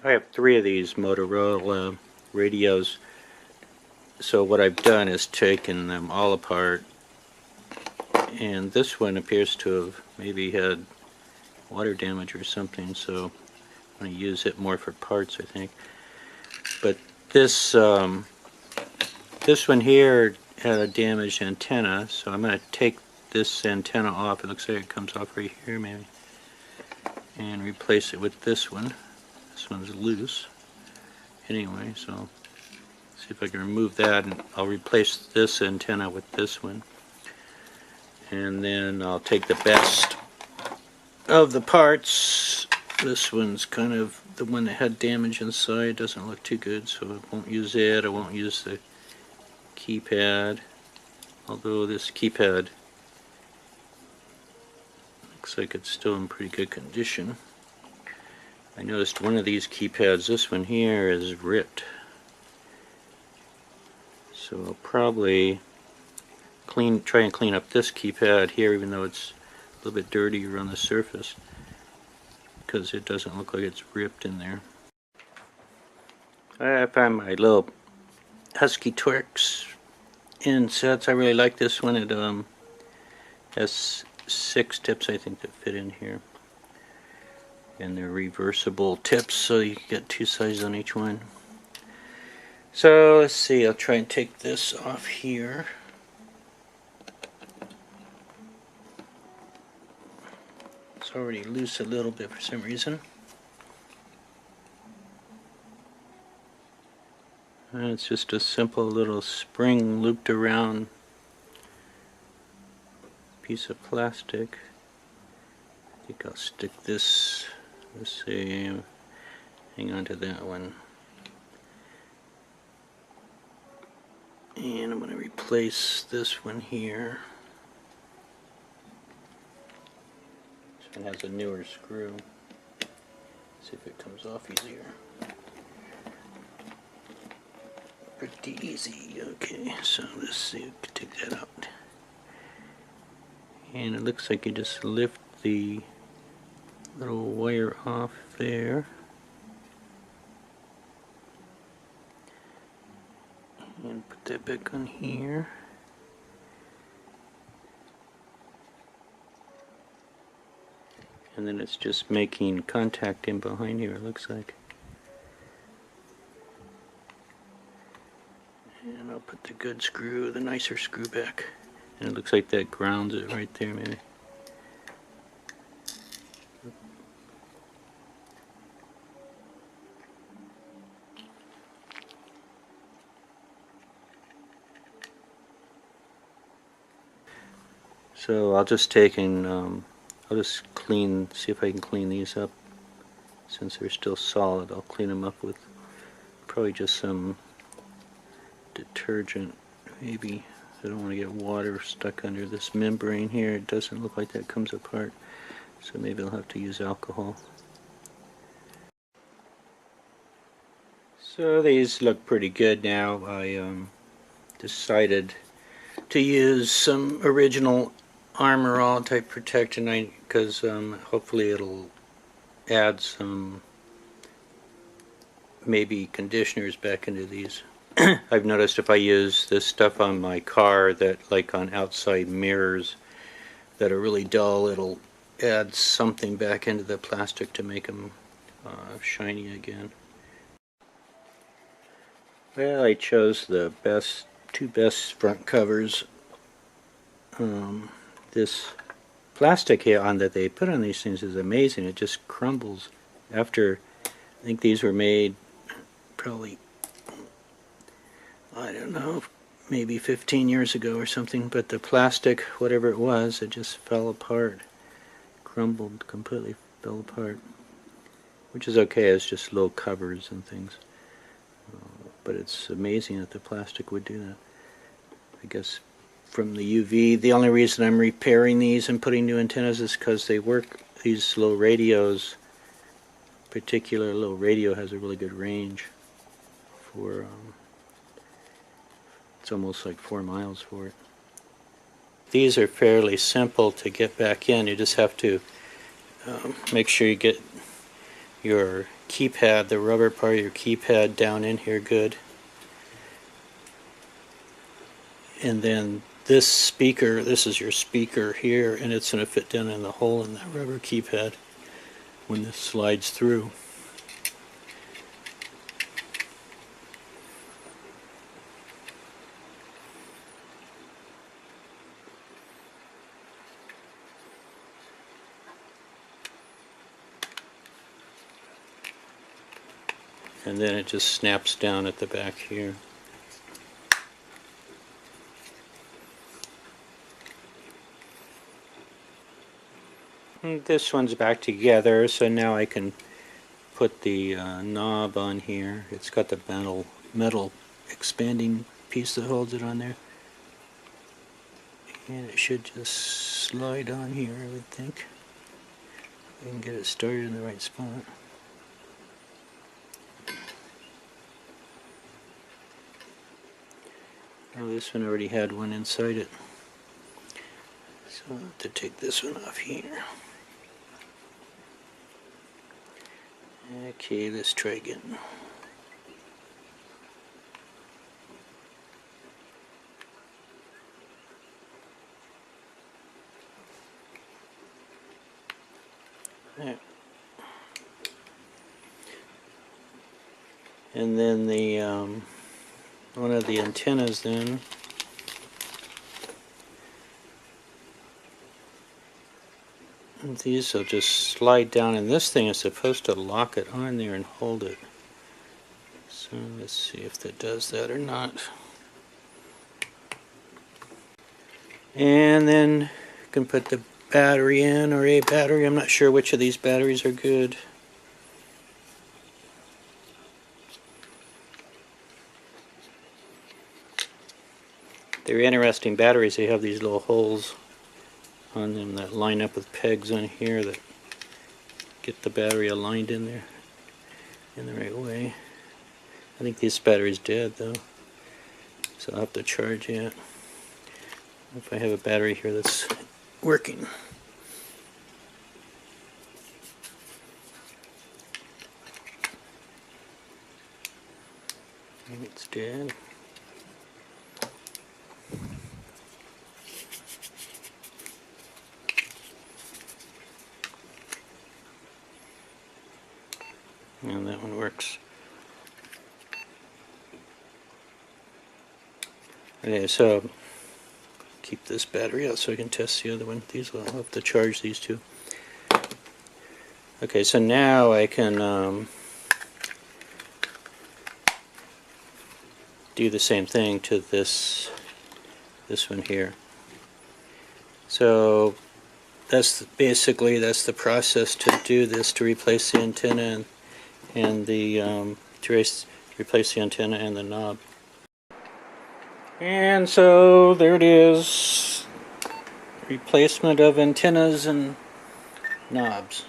I have 3 of these Motorola radios, so what I've done is taken them all apart, and this one appears to have maybe had water damage or something, so I'm going to use it more for parts, I think. But this this one here had a damaged antenna, so I'm going to take this antenna off. It looks like it comes off right here maybe, and replace it with this one. This one's loose anyway, so see if I can remove that, and I'll replace this antenna with this one, and then I'll take the best of the parts. This one's kind of the one that had damage inside, doesn't look too good, so I won't use it. I won't use the keypad, although this keypad looks like it's still in pretty good condition. I noticed one of these keypads, this one here, is ripped. So I'll probably try and clean up this keypad here, even though it's a little bit dirtier on the surface, because it doesn't look like it's ripped in there. I found my little Husky Twerks insets. I really like this one. It has 6 tips, I think, that fit in here. And they're reversible tips, so you can get 2 sizes on each one. So let's see, I'll try and take this off here. It's already loose a little bit for some reason. And it's just a simple little spring looped around piece of plastic. I think I'll stick this. Let's see, hang on to that one. And I'm going to replace this one here. This one has a newer screw. See if it comes off easier. Pretty easy. Okay, so let's see, we can take that out. And it looks like you just lift the little wire off there. And put that back on here. And then it's just making contact in behind here, it looks like. And I'll put the good screw, the nicer screw back. And it looks like that grounds it right there maybe. So I'll just take and I'll just see if I can clean these up. Since they're still solid, I'll clean them up with probably just some detergent, maybe. I don't want to get water stuck under this membrane here. It doesn't look like that comes apart, so maybe I'll have to use alcohol. So these look pretty good now. I decided to use some original Armor All type protectant because hopefully it'll add some maybe conditioners back into these. I've noticed if I use this stuff on my car, that like on outside mirrors that are really dull, it'll add something back into the plastic to make them shiny again. Well, I chose the two best front covers. This plastic here on that they put on these things is amazing. It just crumbles after, I think these were made probably, I don't know, maybe 15 years ago or something, but the plastic, whatever it was, it just fell apart, crumbled, completely fell apart, which is okay, it's just little covers and things. But it's amazing that the plastic would do that. I guess from the UV, the only reason I'm repairing these and putting new antennas is because they work, these little radios, particular little radio has a really good range for, it's almost like 4 miles for it. These are fairly simple to get back in. You just have to make sure you get your keypad, the rubber part of your keypad down in here good. And then this speaker, this is your speaker here, and it's going to fit down in the hole in that rubber keypad when this slides through. And then it just snaps down at the back here. And this one's back together, so now I can put the knob on here. It's got the metal expanding piece that holds it on there. And it should just slide on here, I would think. I can get it started in the right spot. Oh, this one already had one inside it. So I'll have to take this one off here. Okay, let's try again. There. And then the one of the antennas then. And these will just slide down, and this thing is supposed to lock it on there and hold it. So let's see if that does that or not. And then you can put the battery in, or a battery. I'm not sure which of these batteries are good. They're interesting batteries. They have these little holes on them that line up with pegs on here that get the battery aligned in there in the right way. I think this battery's dead though, so I'll have to charge it. If I have a battery here that's working. Maybe it's dead. And that one works. Okay, so keep this battery out so I can test the other one. These will have to charge these two. Okay, so now I can do the same thing to this one here. So that's the process to do this, to replace the antenna and the to replace the antenna and the knob. And so there it is, replacement of antennas and knobs.